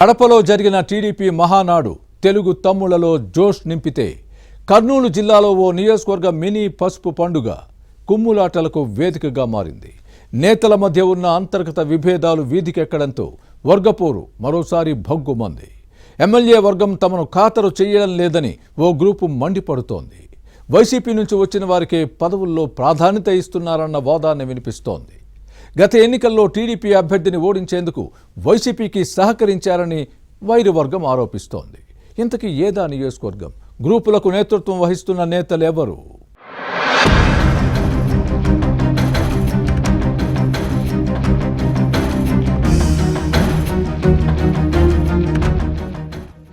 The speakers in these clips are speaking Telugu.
కడపలో జరిగిన టీడీపీ మహానాడు తెలుగు తమ్ముళ్లలో జోష్ నింపితే కర్నూలు జిల్లాలో ఓ నియోజకవర్గ మినీ పసుపు పండుగ కుమ్ములాటలకు వేదికగా మారింది. నేతల మధ్య ఉన్న అంతర్గత విభేదాలు వీధికెక్కడంతో వర్గపోరు మరోసారి భగ్గుమంది. ఎమ్మెల్యే వర్గం తమను ఖాతరు చేయడం లేదని ఓ గ్రూపు మండిపడుతోంది. వైసీపీ నుంచి వచ్చిన వారికే పదవుల్లో ప్రాధాన్యత ఇస్తున్నారన్న వాదాన్ని వినిపిస్తోంది. గత ఎన్నికల్లో టీడీపీ అభ్యర్థిని ఓడించేందుకు వైసీపీకి సహకరించారని వైరి వర్గం ఆరోపిస్తోంది. ఇంతకీ ఏదా నియోజకవర్గం? గ్రూపులకు నేతృత్వం వహిస్తున్న నేతలెవరు?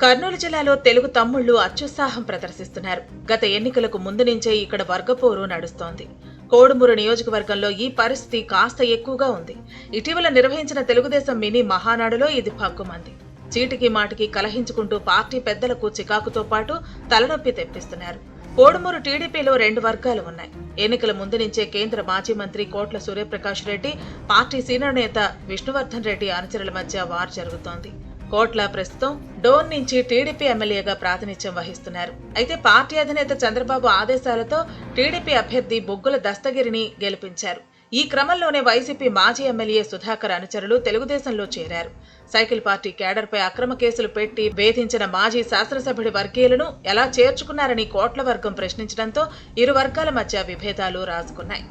కర్నూలు జిల్లాలో తెలుగు తమ్ముళ్లు అత్యుత్సాహం ప్రదర్శిస్తున్నారు. గత ఎన్నికలకు ముందు నుంచే ఇక్కడ వర్గపోరు నడుస్తోంది. కోడుమూరు నియోజకవర్గంలో ఈ పరిస్థితి కాస్త ఎక్కువగా ఉంది. ఇటీవల నిర్వహించిన తెలుగుదేశం మినీ మహానాడులో ఇది భగ్గుమంది. చీటికి మాటికి కలహించుకుంటూ పార్టీ పెద్దలకు చికాకుతో పాటు తలనొప్పి తెప్పిస్తున్నారు. కోడుమూరు టీడీపీలో రెండు వర్గాలు ఉన్నాయి. ఎన్నికల ముందు నుంచే కేంద్ర మాజీ మంత్రి కోట్ల సూర్యప్రకాష్ రెడ్డి, పార్టీ సీనియర్ నేత విష్ణువర్ధన్ రెడ్డి అనుచరుల మధ్య వార్ జరుగుతోంది. కోట్ల ప్రస్తుతం డోన్ నుంచి టీడీపీ ఎమ్మెల్యేగా ప్రాతినిధ్యం వహిస్తున్నారు. అయితే పార్టీ అధినేత చంద్రబాబు ఆదేశాలతో టీడీపీ అభ్యర్థి బొగ్గుల దస్తగిరిని గెలిపించారు. ఈ క్రమంలోనే వైసీపీ మాజీ ఎమ్మెల్యే సుధాకర్ అనుచరులు తెలుగుదేశంలో చేరారు. సైకిల్ పార్టీ కేడర్పై అక్రమ కేసులు పెట్టి వేధించిన మాజీ శాసనసభ్యుడి వర్గీయులను ఎలా చేర్చుకున్నారని కోట్ల వర్గం ప్రశ్నించడంతో ఇరు వర్గాల మధ్య విభేదాలు రాజుకున్నాయి.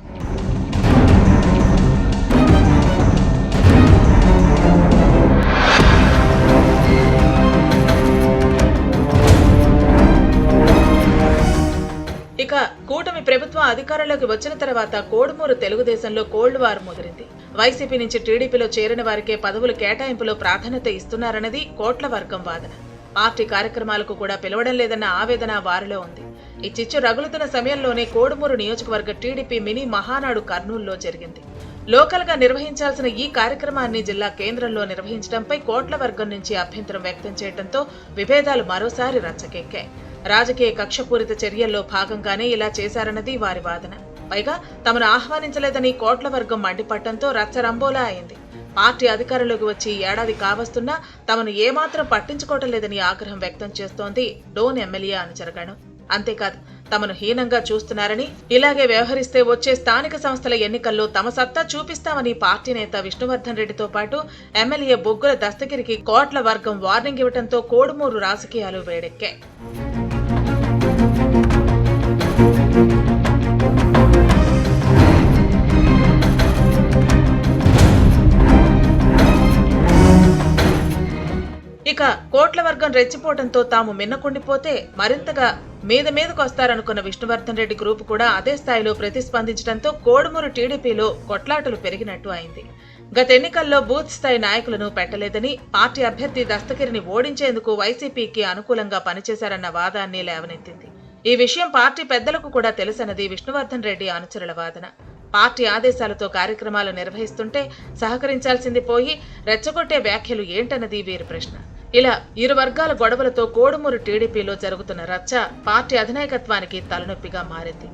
ఇక కూటమి ప్రభుత్వం అధికారంలోకి వచ్చిన తర్వాత కోడుమూరు తెలుగుదేశంలో కోల్డ్ వార్ ముదిరింది. వైసీపీ నుంచి టీడీపీలో చేరిన వారికే పదవుల కేటాయింపులో ప్రాధాన్యత ఇస్తున్నారన్నది కోట్ల వర్గం వాదన. పార్టీ కార్యక్రమాలకు కూడా పిలవడం లేదన్న ఆవేదన వారిలో ఉంది. ఈ చిచ్చు రగులుతున్న సమయంలోనే కోడుమూరు నియోజకవర్గ టీడీపీ మినీ మహానాడు కర్నూలులో జరిగింది. లోకల్ గా నిర్వహించాల్సిన ఈ కార్యక్రమాన్ని జిల్లా కేంద్రంలో నిర్వహించడంపై కోట్ల వర్గం నుంచి అభ్యంతరం వ్యక్తం చేయడంతో విభేదాలు మరోసారి రచ్చకెక్కాయి. రాజకీయ కక్షపూరిత చర్యల్లో భాగంగానే ఇలా చేశారన్నది వారి వాదన. పైగా తమను ఆహ్వానించలేదని కోట్ల వర్గం మండిపట్టడంతో రచ్చరంబోలా అయింది. పార్టీ అధికారంలోకి వచ్చి ఏడాది కావస్తున్నా తమను ఏమాత్రం పట్టించుకోవటం లేదని ఆగ్రహం వ్యక్తం చేస్తోంది డోన్ ఎమ్మెల్యే అనుచరగణం. అంతేకాదు తమను హీనంగా చూస్తున్నారని, ఇలాగే వ్యవహరిస్తే వచ్చే స్థానిక సంస్థల ఎన్నికల్లో తమ సత్తా చూపిస్తామని పార్టీ నేత విష్ణువర్ధన్ రెడ్డితో పాటు ఎమ్మెల్యే బొగ్గుల దస్తగిరికి కోట్ల వర్గం వార్నింగ్ ఇవ్వడంతో కోడుమూరు రాజకీయాలు వేడెక్కాయి. ఇక కోట్ల వర్గం రెచ్చిపోవడంతో తాము మిన్నకుండిపోతే మరింతగా మీదకు వస్తారనుకున్న విష్ణువర్ధన్ రెడ్డి గ్రూపు కూడా అదే స్థాయిలో ప్రతిస్పందించడంతో కోడుమూరు టీడీపీలో కొట్లాటలు పెరిగినట్టు అయింది. గత ఎన్నికల్లో బూత్ స్థాయి నాయకులను పెట్టలేదని, పార్టీ అభ్యర్థి దస్తగిరిని ఓడించేందుకు వైసీపీకి అనుకూలంగా పనిచేశారన్న వాదాన్ని లేవనెత్తింది. ఈ విషయం పార్టీ పెద్దలకు కూడా తెలుసన్నది విష్ణువర్ధన్ రెడ్డి అనుచరుల వాదన. పార్టీ ఆదేశాలతో కార్యక్రమాలు నిర్వహిస్తుంటే సహకరించాల్సింది పోయి రెచ్చగొట్టే వ్యాఖ్యలు ఏంటన్నది వీరి ప్రశ్న. ఇలా ఇరు వర్గాల గొడవలతో కోడుమూరు టీడీపీలో జరుగుతున్న రచ్చ పార్టీ అధినాయకత్వానికి తలనొప్పిగా మారింది.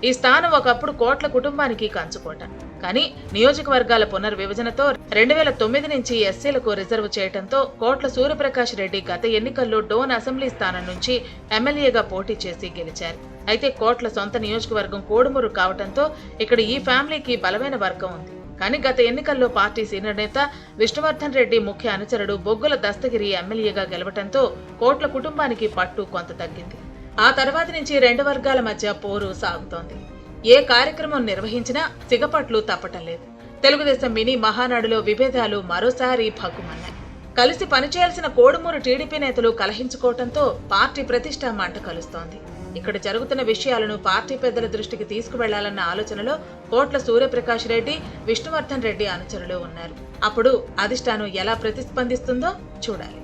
ఈ స్థానం ఒకప్పుడు కోట్ల కుటుంబానికి కంచుకోట. కానీ నియోజకవర్గాల పునర్విభజనతో 2009 నుంచి ఎస్సీలకు రిజర్వ్ చేయడంతో కోట్ల సూర్యప్రకాష్ రెడ్డి గత ఎన్నికల్లో డోన్ అసెంబ్లీ స్థానం నుంచి ఎమ్మెల్యేగా పోటీ చేసి గెలిచారు. అయితే కోట్ల సొంత నియోజకవర్గం కోడుమూరు కావడంతో ఇక్కడ ఈ ఫ్యామిలీకి బలమైన వర్గం ఉంది. కానీ గత ఎన్నికల్లో పార్టీ సీనియర్ నేత విష్ణువర్ధన్ రెడ్డి ముఖ్య అనుచరుడు బొగ్గుల దస్తగిరి ఎమ్మెల్యేగా గెలవడంతో కోట్ల కుటుంబానికి పట్టు కొంత తగ్గింది. ఆ తర్వాత నుంచి రెండు వర్గాల మధ్య పోరు సాగుతోంది. ఏ కార్యక్రమం నిర్వహించినా సిగపట్లు తప్పటం లేదు. తెలుగుదేశం మినీ మహానాడులో విభేదాలు మరోసారి భగ్గుమన్నాయి. కలిసి పనిచేయాల్సిన కోడుమూరు టీడీపీ నేతలు కలహించుకోవడంతో పార్టీ ప్రతిష్ట మంట కలుస్తోంది. ఇక్కడ జరుగుతున్న విషయాలను పార్టీ పెద్దల దృష్టికి తీసుకువెళ్లాలన్న ఆలోచనలో కోట్ల సూర్యప్రకాష్ రెడ్డి, విష్ణువర్ధన్ రెడ్డి అనుచరులు ఉన్నారు. అప్పుడు అధిష్టానం ఎలా ప్రతిస్పందిస్తుందో చూడాలి.